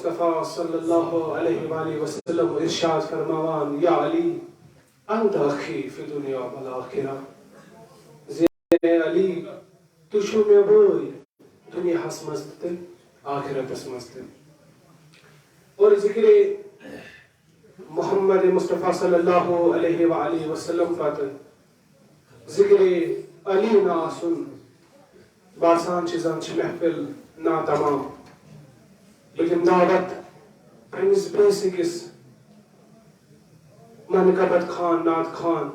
مصطفیٰ صلی اللہ علیہ وآلہ وسلم ارشاد فرماوان یا علی انت اخی فی دنیا والآخرہ زی علی تو چھو میں بوئی دنیا ہس مزتے آخرت اس مزتے اور ذکر محمد مصطفیٰ صلی اللہ علیہ وآلہ وسلم فاتح ذکر علی ناسن باسان چیزان چھ محفل نا تمام لیکن دعوت پرنس بیسکس منقبت خان نات خان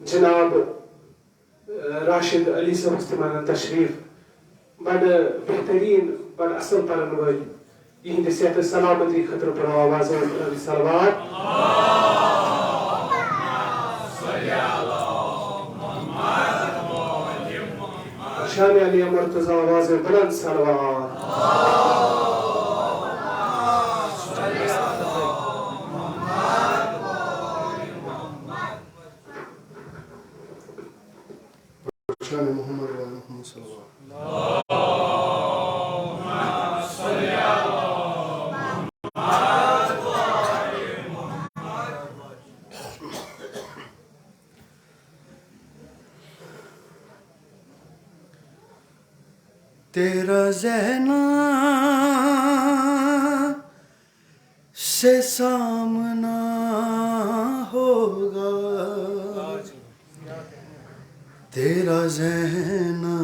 جناب راشد علی صاحب استعمال تشریف بڑ بہترین بڑ اصل پرن ول یہ صحت سلامتی خطر پر آواز صلوات شان علی مرتضی آواز بلند صلوات شان محمد و محمد صلی اللہ تیرا زینہ سے سامنا ہوگا تیرا زینہ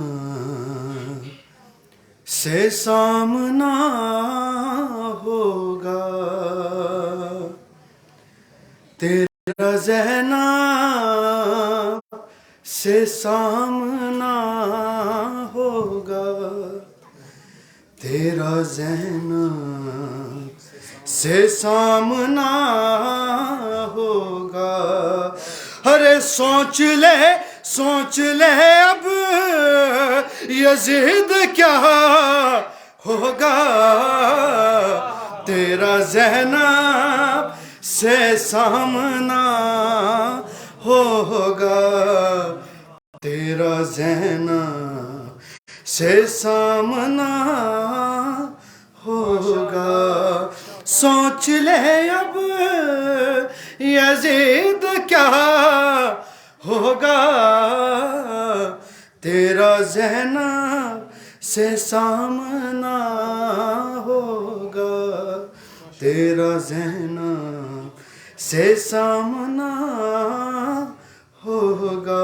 سے سامنا ہوگا تیرا زینہ سے سامنا ہوگا تیرا زینب سے سامنا ہوگا ارے سوچ لے اب یزید کیا ہوگا تیرا زینب سے سامنا ہوگا تیرا زینب سے سامنا ہوگا سوچ لے اب یزید کیا ہوگا تیرا زینب سے سامنا ہوگا تیرا زینب سے سامنا ہوگا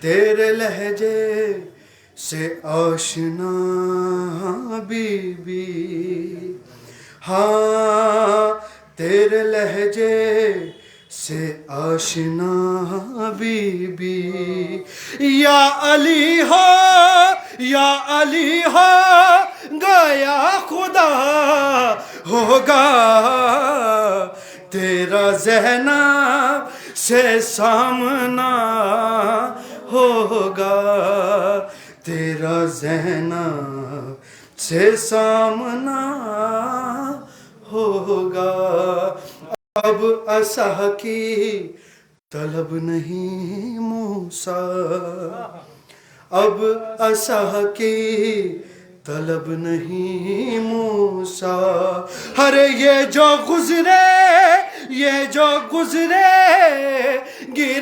تیرے لہجے سے آشنا بی بی ہاں تیرے لہجے سے آشنا بی بی یا علی ہو گیا خدا ہوگا تیرا زینب سے سامنا ہوگا تیرا زینب سے سامنا ہوگا اب عصا کی طلب نہیں موسیٰ اب عصا کی طلب نہیں موسیٰ ارے یہ جو گزرے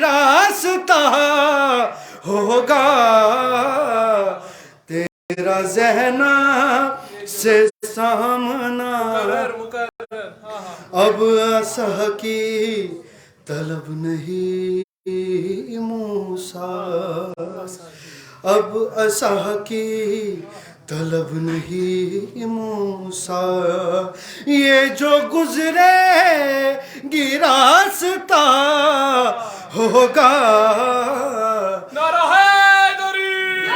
راستہ ہوگا تیرا زینب سے سامنا اب عصا کی طلب نہیں موسیٰ اب عصا کی طلب نہیں موسیٰ یہ جو گزرے راستہ ہوگا نعرہ حیدری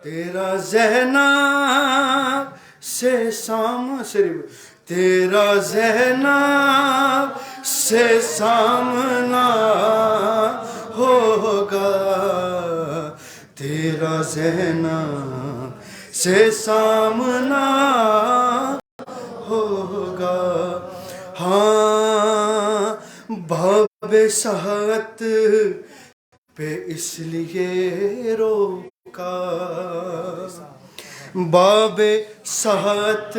تیرا زینب سے تیرا زینب سے سامنا ہوگا تیرا زینب سے سامنا ہوگا ہاں باب صحت پہ اس لیے رو باب ساعت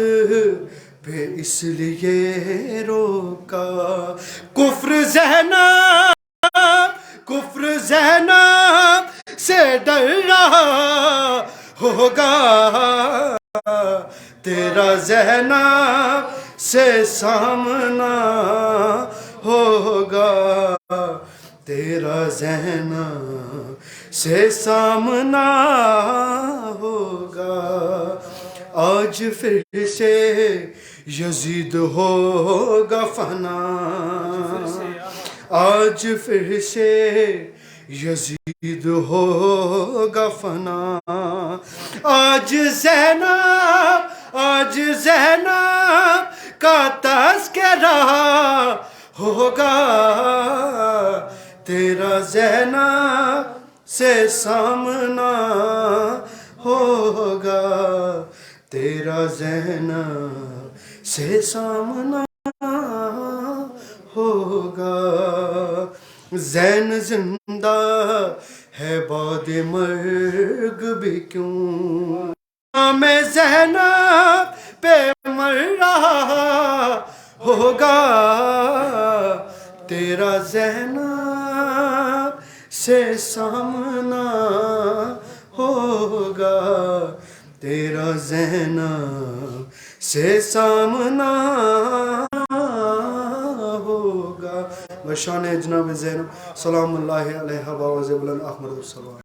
پہ اس لیے روکا کفر زینب سے ڈر رہا ہوگا تیرا زینب سے سامنا ہوگا تیرا زینب سے سامنا ہوگا آج پھر سے یزید ہوگا فنا آج پھر سے یزید ہوگا فنا آج زینب کا تذکرہ ہوگا تیرا زینب سے سامنا ہوگا تیرا زینب سے سامنا ہوگا زین زندہ ہے بعد مرگ بھی کیوں میں زینب پہ مر رہا ہوگا تیرا زینب سے سامنا ہوگا تیرا زینب سے سامنا ہوگا بشان جناب زینب سلام اللہ علیہ وآلہ احمد السلام